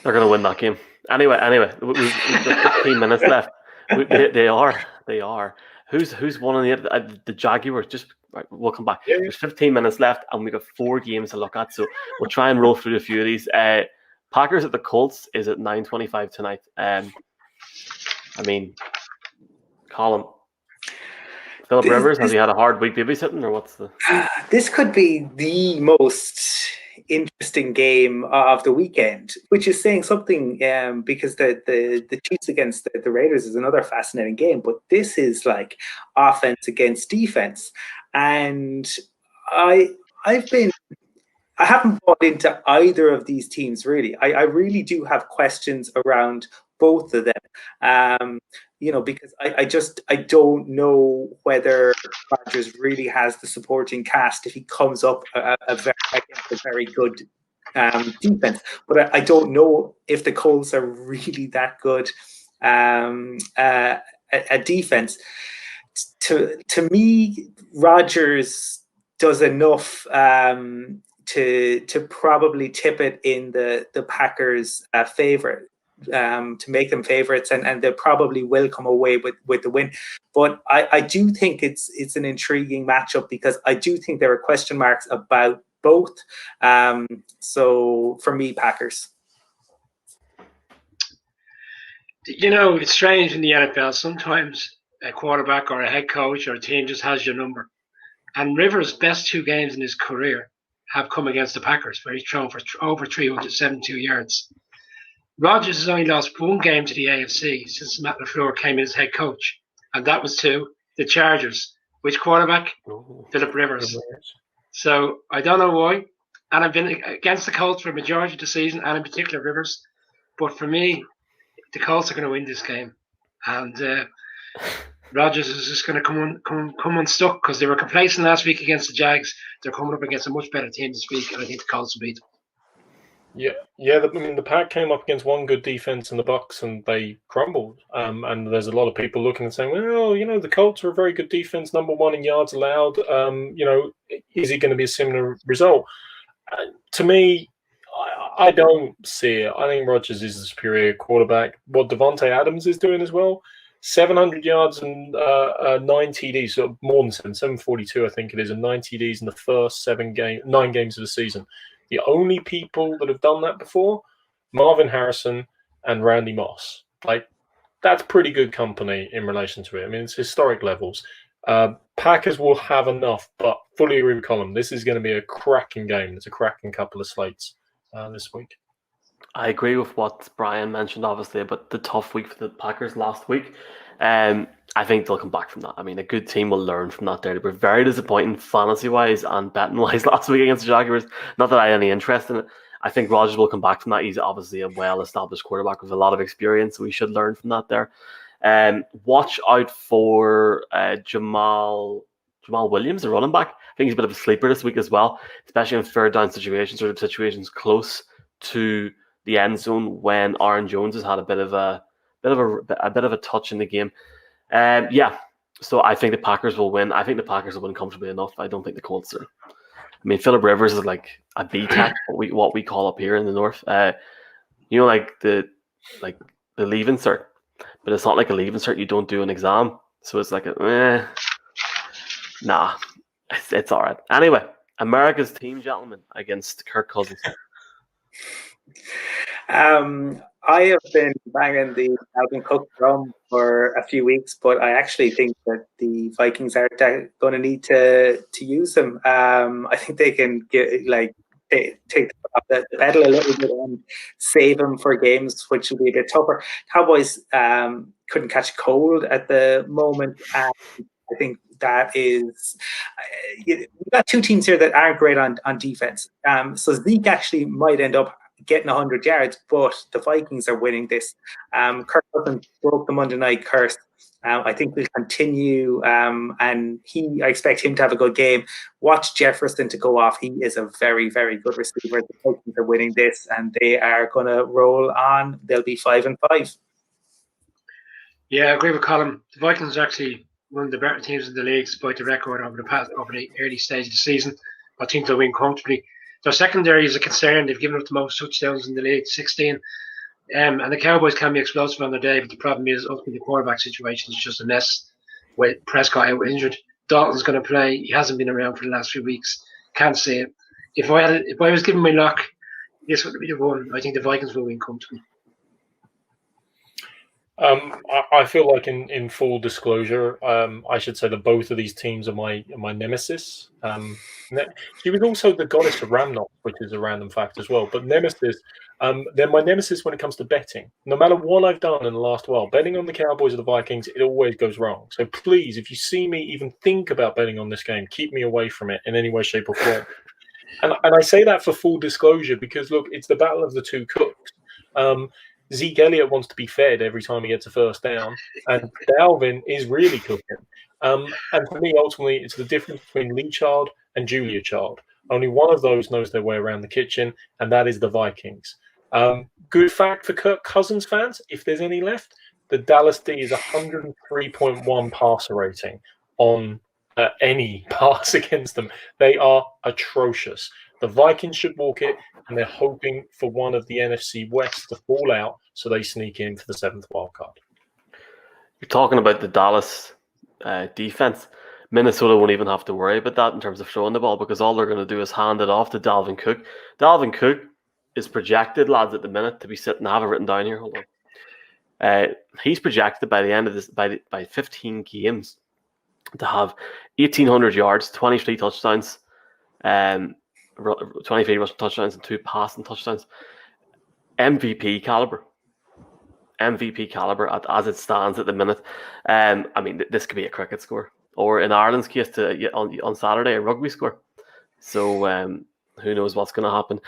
They're going to win that game. Anyway, we've got 15 minutes left. They are. Who's one on the Jaguars? Just right, we'll come back. Yeah. There's 15 minutes left, and we've got 4 games to look at. So we'll try and roll through a few of these. Packers at the Colts is at 9:25 tonight. I mean, Colin, Philip Rivers, has he had a hard week babysitting, or what's the? This could be the most interesting game of the weekend, which is saying something because the Chiefs against the Raiders is another fascinating game, but this is like offense against defense, and I haven't bought into either of these teams really. I really do have questions around both of them. Because I don't know whether Rodgers really has the supporting cast if he comes up against a very good defense. But I don't know if the Colts are really that good at defense. To me, Rodgers does enough to probably tip it in the Packers' favor. To make them favorites, and they probably will come away with the win. But I do think it's an intriguing matchup because I do think there are question marks about both. So for me, Packers. You know, it's strange in the NFL. Sometimes a quarterback or a head coach or a team just has your number. And Rivers' best 2 games in his career have come against the Packers, where he's thrown for over 372 yards. Rodgers has only lost 1 game to the AFC since Matt LaFleur came in as head coach, and that was to the Chargers. Which quarterback? Philip Rivers. So I don't know why. And I've been against the Colts for a majority of the season, and in particular Rivers. But for me, the Colts are going to win this game, and Rodgers is just going to come unstuck because they were complacent last week against the Jags. They're coming up against a much better team this week, and I think the Colts will beat them. Yeah. I mean, the Pack came up against one good defense in the Bucs, and they crumbled. And there's a lot of people looking and saying, well, the Colts are a very good defense, number 1 in yards allowed. Is it going to be a similar result? To me, I don't see it. I think Rodgers is a superior quarterback. What Devontae Adams is doing as well, 700 yards and 9 TDs, so more than 742, I think it is, and 9 TDs in the first 9 games of the season. The only people that have done that before, Marvin Harrison and Randy Moss. Like, that's pretty good company in relation to it. I mean, it's historic levels. Packers will have enough, but fully agree with Colin. This is going to be a cracking game. It's a cracking couple of slates this week. I agree with what Brian mentioned, obviously, about the tough week for the Packers last week. I think they'll come back from that. I mean, a good team will learn from that there. They were very disappointing fantasy-wise and betting-wise last week against the Jaguars. Not that I had any interest in it. I think Rodgers will come back from that. He's obviously a well-established quarterback with a lot of experience, so we should learn from that there. Watch out for Jamal Williams, the running back. I think he's a bit of a sleeper this week as well, especially in third down situations or situations close to the end zone when Aaron Jones has had a bit of a touch in the game. So I think the Packers will win. I think the Packers will win comfortably enough. I don't think the Colts are. I mean, Philip Rivers is like a B-Tech, what we call up here in the north. Like the leaving cert, but it's not like a leaving cert. You don't do an exam, so it's like it's all right. Anyway, America's team, gentlemen, against Kirk Cousins. I have been banging the Dalvin Cook drum for a few weeks, but I actually think that the Vikings are going to need to use him. I think they can take the pedal a little bit and save him for games which will be a bit tougher. Cowboys couldn't catch a cold at the moment, and I think that is we've got two teams here that aren't great on defense. So Zeke actually might end up getting 100 yards, but the Vikings are winning this. Kirk Cousins broke the Monday night curse. I think we'll continue, and I expect him to have a good game. Watch Jefferson to go off. He is a very, very good receiver. The Vikings are winning this, and they are going to roll on. They'll be 5-5. Yeah, I agree with Colin. The Vikings are actually one of the better teams in the league, despite the record over the early stage of the season. I think they'll win comfortably. Their secondary is a concern. They've given up the most touchdowns in the league, 16. And the Cowboys can be explosive on their day, but the problem is ultimately the quarterback situation is just a mess with Prescott out injured. Dalton's going to play. He hasn't been around for the last few weeks. Can't say it. If I was given my luck, this would be the one. I think the Vikings will win comfortably. I feel like in full disclosure, I should say that both of these teams are my nemesis. She was also the goddess of Ramnok, which is a random fact as well. But nemesis, they're my nemesis when it comes to betting. No matter what I've done in the last while, betting on the Cowboys or the Vikings, it always goes wrong. So please, if you see me even think about betting on this game, keep me away from it in any way, shape, or form. And I say that for full disclosure because, look, it's the battle of the two cooks. Zeke Elliott wants to be fed every time he gets a first down, and Dalvin is really cooking. And for me, ultimately, it's the difference between Lee Child and Julia Child. Only one of those knows their way around the kitchen, and that is the Vikings. Good fact for Kirk Cousins fans, if there's any left, the Dallas D is 103.1 passer rating on any pass against them. They are atrocious. The Vikings should walk it, and they're hoping for one of the NFC West to fall out so they sneak in for the 7th wild card. You're talking about the Dallas defense. Minnesota won't even have to worry about that in terms of throwing the ball because all they're going to do is hand it off to Dalvin Cook. Dalvin Cook is projected, lads, at the minute to be sitting. I have it written down here. Hold on. He's projected by the end of this by 15 games to have 1,800 yards, 23 touchdowns, 23 rushing touchdowns and 2 passing touchdowns. MVP caliber as it stands at the minute. I mean, this could be a cricket score, or in Ireland's case, on Saturday, a rugby score. So who knows what's going to happen?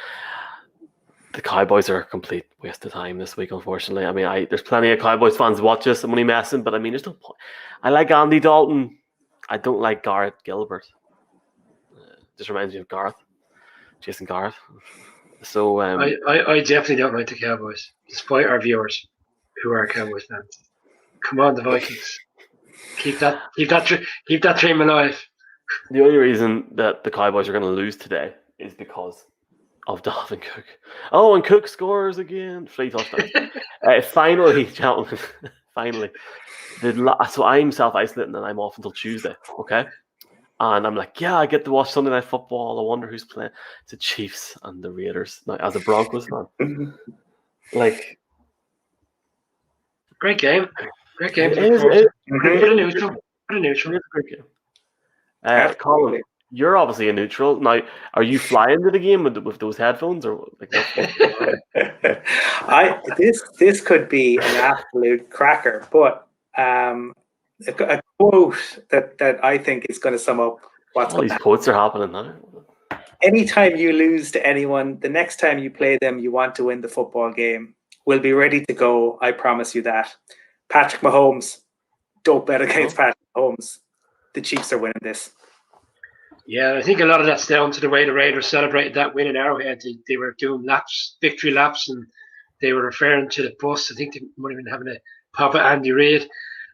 The Cowboys are a complete waste of time this week, unfortunately. I mean, there's plenty of Cowboys fans watch this. I'm only messing, but I mean, there's no point. I like Andy Dalton. I don't like Garrett Gilbert. Just reminds me of Jason Garrett. So I definitely don't like the Cowboys, despite our viewers who are Cowboys fans. Come on, the Vikings. Keep that dream alive. The only reason that the Cowboys are going to lose today is because of Dalvin Cook. Oh, and Cook scores again. 3 touchdowns. Finally, gentlemen. Finally. So I'm self-isolating and I'm off until Tuesday. Okay. And I'm like, yeah, I get to watch Sunday Night Football. I wonder who's playing. It's the Chiefs and the Raiders. Now, as a Broncos fan, like, great game. Great game. It is a neutral. It's a great game. Colin, you're obviously a neutral. Now, are you flying to the game with those headphones, or like? This could be an absolute cracker, but a quote that I think is going to sum up what's these quotes are happening now. Anytime you lose to anyone, the next time you play them, you want to win the football game. We'll be ready to go. I promise you that. Patrick Mahomes, don't bet against Patrick Mahomes. The Chiefs are winning this. Yeah, I think a lot of that's down to the way the Raiders celebrated that win in Arrowhead. They were doing victory laps, and they were referring to the bus. I think they might have been having a pop at Andy Reid.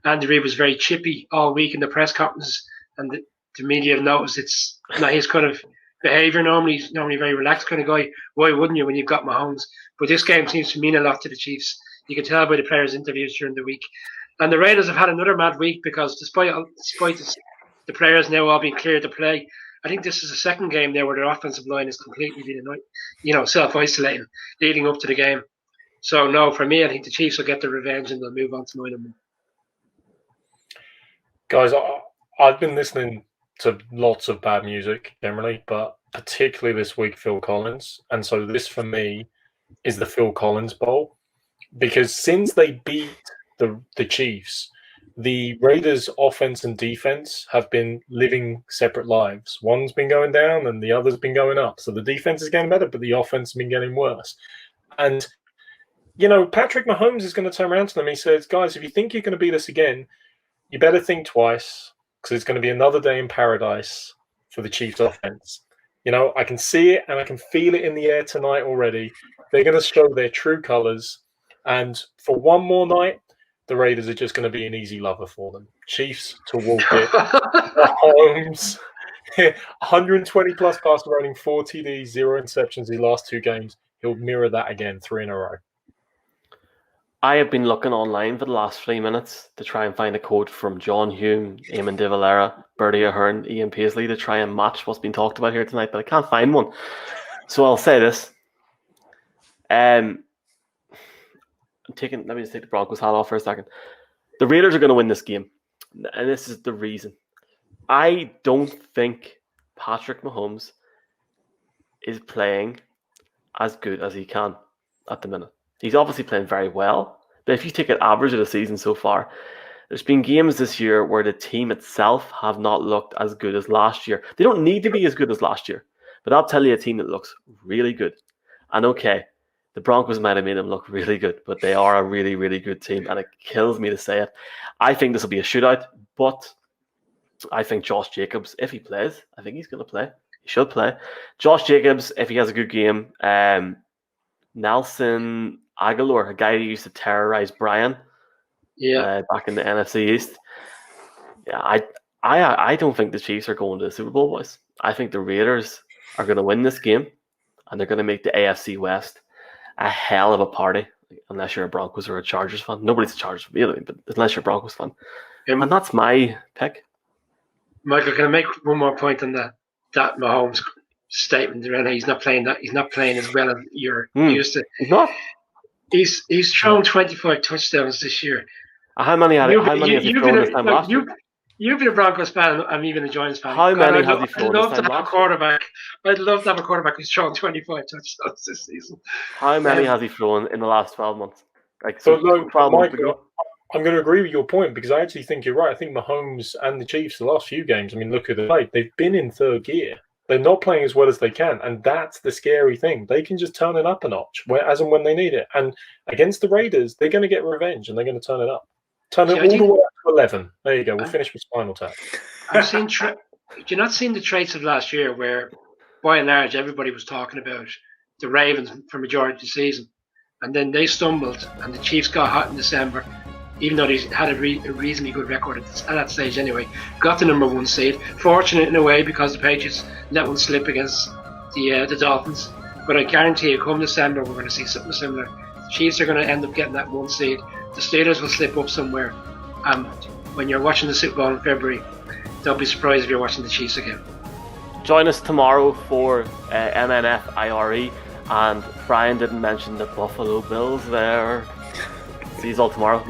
Andy Reid was very chippy all week in the press conference, and the media have noticed it's not his kind of behaviour. Normally, he's a very relaxed kind of guy. Why wouldn't you when you've got Mahomes? But this game seems to mean a lot to the Chiefs. You can tell by the players' interviews during the week. And the Raiders have had another mad week because despite the players now all being cleared to play, I think this is the second game there where their offensive line is completely been, self-isolating leading up to the game. So no, for me, I think the Chiefs will get the revenge and they'll move on to 9-1. Guys, I've been listening to lots of bad music generally, but particularly this week, Phil Collins. And so this for me is the Phil Collins Bowl, because since they beat the Chiefs, the Raiders' offense and defense have been living separate lives. One's been going down and the other's been going up. So the defense is getting better, but the offense has been getting worse. And, Patrick Mahomes is going to turn around to them. He says, guys, if you think you're going to beat us again, you better think twice, because it's going to be another day in paradise for the Chiefs offense. I can see it and I can feel it in the air tonight already. They're going to show their true colors. And for one more night, the Raiders are just going to be an easy lover for them. Chiefs to walk it. Mahomes, 120 plus passer rating, 4 TDs, 0 interceptions the last 2 games. He'll mirror that again, 3 in a row. I have been looking online for the last 3 minutes to try and find a quote from John Hume, Eamon De Valera, Bertie Ahern, Ian Paisley to try and match what's been talked about here tonight, but I can't find one. So I'll say this. Let me just take the Broncos hat off for a second. The Raiders are going to win this game, and this is the reason. I don't think Patrick Mahomes is playing as good as he can at the minute. He's obviously playing very well, but if you take an average of the season so far, there's been games this year where the team itself have not looked as good as last year. They don't need to be as good as last year, but I'll tell you a team that looks really good. And okay, the Broncos might have made them look really good, but they are a really, really good team, and it kills me to say it. I think this will be a shootout, but I think Josh Jacobs, if he plays, I think he's going to play. He should play. Josh Jacobs, if he has a good game. Nelson Aguilar, a guy who used to terrorize Brian back in the NFC East. Yeah, I don't think the Chiefs are going to the Super Bowl, boys. I think the Raiders are going to win this game, and they're going to make the AFC West a hell of a party, unless you're a Broncos or a Chargers fan. Nobody's a Chargers fan either, but unless you're a Broncos fan. And that's my pick. Michael, can I make one more point on that Mahomes statement around how he's not playing as well as you're used to? He's not. He's thrown 25 touchdowns this year. How many has he thrown this time last year? You've been a Broncos fan, I'm even a Giants fan. How many has he thrown this time last year? I'd love to have a quarterback who's thrown 25 touchdowns this season. How many has he thrown in the last 12 months? Michael, I'm going to agree with your point, because I actually think you're right. I think Mahomes and the Chiefs, the last few games, look at the play. They've been in third gear. They're not playing as well as they can, and that's the scary thing. They can just turn it up a notch as and when they need it. And against the Raiders, they're going to get revenge, and they're going to turn it up. Turn it all the way up to 11. There you go. We'll finish with Spinal Tap. You're not seeing the traits of last year where, by and large, everybody was talking about the Ravens for majority of the season. And then they stumbled, and the Chiefs got hot in December, even though they had a reasonably good record at that stage anyway. Got the number 1 seed. Fortunate in a way, because the Patriots let one slip against the Dolphins. But I guarantee you, come December, we're going to see something similar. The Chiefs are going to end up getting that 1 seed. The Steelers will slip up somewhere. When you're watching the Super Bowl in February, don't be surprised if you're watching the Chiefs again. Join us tomorrow for MNF IRE. And Brian didn't mention the Buffalo Bills there. See you all tomorrow.